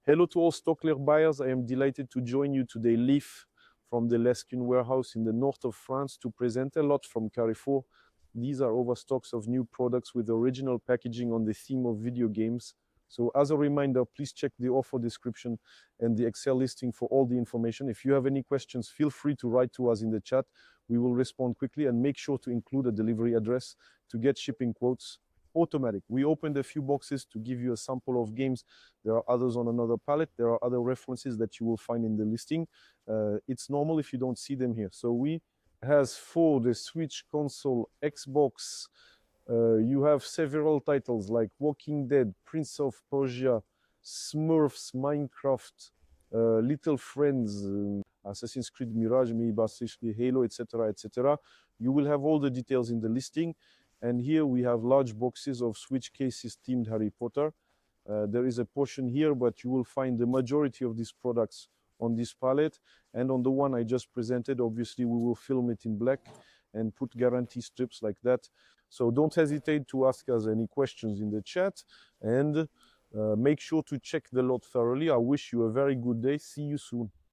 Hello to all stock clear buyers. I am delighted to join you today live from the Lescun warehouse in the north of France to present a lot from Carrefour. These are overstocks of new products with original packaging on the theme of video games. So as a reminder, please check the offer description and the Excel listing for all the information. If you have any questions, feel free to write to us in the chat. We will respond quickly, and make sure to include a delivery address to get shipping quotes. Automatic. We opened a few boxes to give you a sample of games. There are others on another pallet. There are other references that you will find in the listing. It's normal if you don't see them here. So we has for the Switch, console, Xbox, you have several titles like Walking Dead, Prince of Persia, Smurfs, Minecraft, Little Friends, Assassin's Creed Mirage, basically Halo, etc., etc. You will have all the details in the listing. And here we have large boxes of Switch cases themed Harry Potter. There is a portion here, but you will find the majority of these products on this palette. And on the one I just presented, obviously we will film it in black and put guarantee strips like that. So don't hesitate to ask us any questions in the chat, and make sure to check the lot thoroughly. I wish you a very good day. See you soon.